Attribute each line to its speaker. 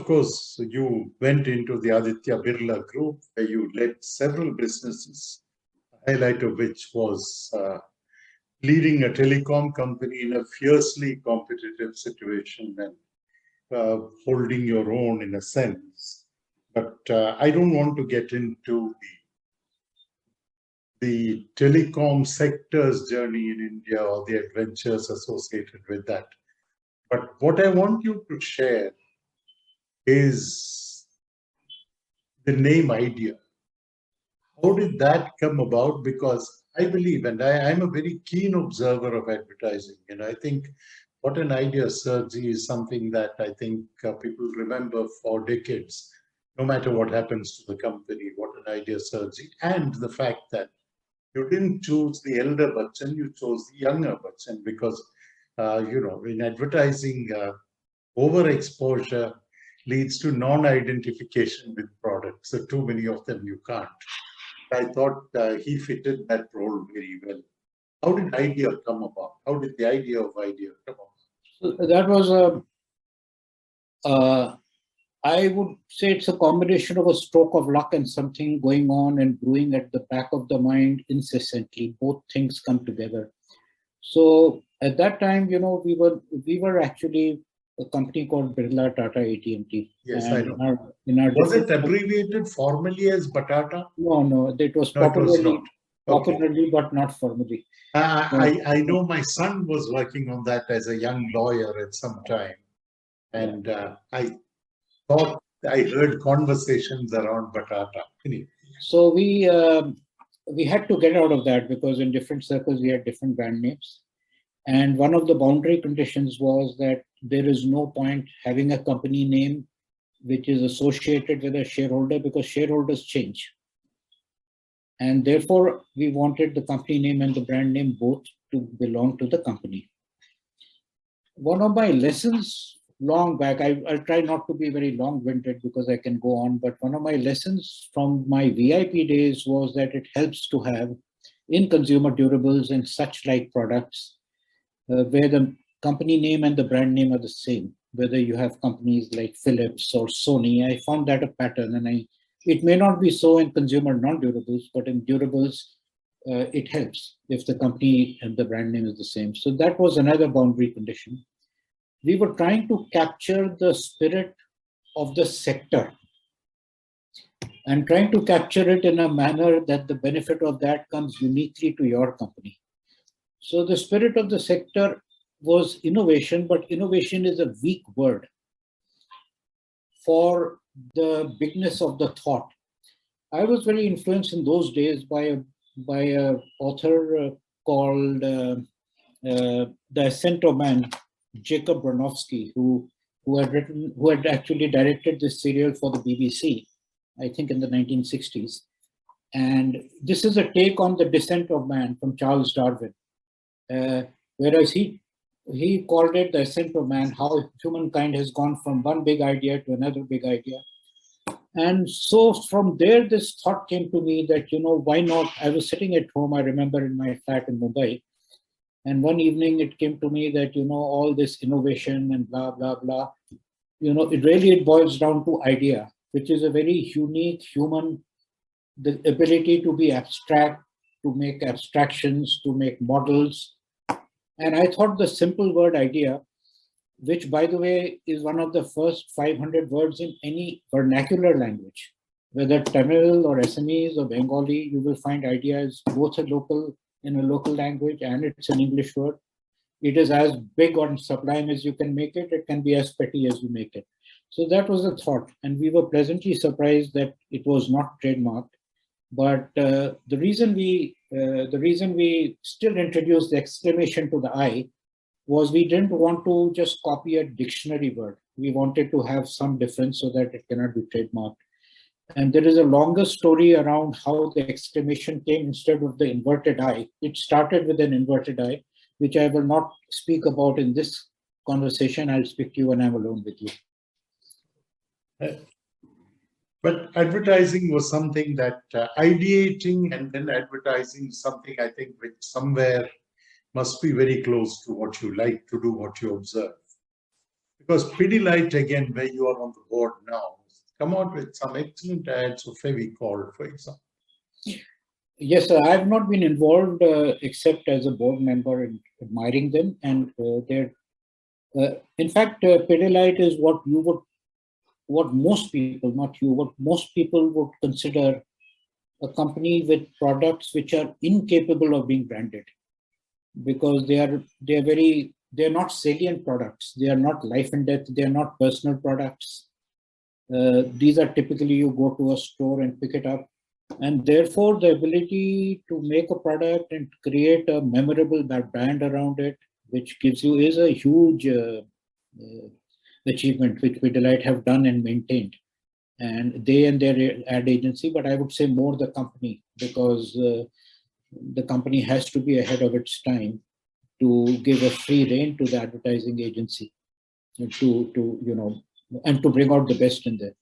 Speaker 1: course, you went into the Aditya Birla Group, where you led several businesses, a highlight of which was leading a telecom company in a fiercely competitive situation and holding your own in a sense. But I don't want to get into the telecom sector's journey in India or the adventures associated with that. But what I want you to share is the name idea. How did that come about? Because I believe, and I'm a very keen observer of advertising, and I think what an idea, Sergi, is something that I think people remember for decades, no matter what happens to the company. What an idea, Sergi. And the fact that you didn't choose the elder Bachchan, you chose the younger Bachchan, because, in advertising, overexposure leads to non-identification with products. So too many of them you can't. I thought he fitted that role very well. How did idea come about? How did the idea of idea come about?
Speaker 2: So that was I would say it's a combination of a stroke of luck and something going on and brewing at the back of the mind incessantly. Both things come together. So at that time, we were actually a company called Birla Tata AT&T.
Speaker 1: Yes, I know. Was it abbreviated formally as Batata?
Speaker 2: No, it was popularly, but not formally.
Speaker 1: I know my son was working on that as a young lawyer at some time. And I thought I heard conversations around Batata.
Speaker 2: So we had to get out of that because in different circles we had different brand names. And one of the boundary conditions was that there is no point having a company name which is associated with a shareholder because shareholders change. And therefore, we wanted the company name and the brand name both to belong to the company. One of my lessons long back, I'll try not to be very long-winded because I can go on, but one of my lessons from my VIP days was that it helps to have in consumer durables and such like products where the company name and the brand name are the same, whether you have companies like Philips or Sony. I found that a pattern, and it may not be so in consumer non-durables, but in durables, it helps if the company and the brand name is the same. So that was another boundary condition. We were trying to capture the spirit of the sector and trying to capture it in a manner that the benefit of that comes uniquely to your company. So the spirit of the sector was innovation, but innovation is a weak word for the bigness of the thought. I was very influenced in those days by an author called The Ascent of Man, Jacob Bronowski, who had actually directed this serial for the BBC, I think in the 1960s. And this is a take on The Descent of Man from Charles Darwin. Whereas he called it The Ascent of Man, how humankind has gone from one big idea to another big idea. And so from there, this thought came to me that, why not? I was sitting at home, I remember in my flat in Mumbai. And one evening it came to me that, all this innovation and blah, blah, blah, it boils down to idea, which is a very unique human, the ability to be abstract, to make abstractions, to make models. And I thought the simple word idea, which by the way is one of the first 500 words in any vernacular language, whether Tamil or Assamese or Bengali, you will find idea is both in a local language and it's an English word. It is as big or sublime as you can make it. It can be as petty as you make it. So that was the thought. And we were pleasantly surprised that it was not trademarked. But the reason we still introduced the exclamation to the I was we didn't want to just copy a dictionary word. We wanted to have some difference so that it cannot be trademarked. And there is a longer story around how the exclamation came instead of the inverted I. It started with an inverted I, which I will not speak about in this conversation. I'll speak to you when I'm alone with you.
Speaker 1: But advertising was something that ideating and then advertising something I think which somewhere must be very close to what you like to do, what you observe. Because Pidilite, again, where you are on the board now, come out with some excellent ads of Fevicol, for example.
Speaker 2: Yes, sir. I have not been involved except as a board member in admiring them. And in fact, Pidilite is what most people, not you, what most people would consider a company with products which are incapable of being branded, because they're not salient products. They are not life and death. They are not personal products. These are typically you go to a store and pick it up. And therefore, the ability to make a product and create a memorable brand around it, which gives you, is a huge achievement, which Pidilite have done and maintained. And they and their ad agency, but I would say more the company, because the company has to be ahead of its time to give a free rein to the advertising agency and to bring out the best in there.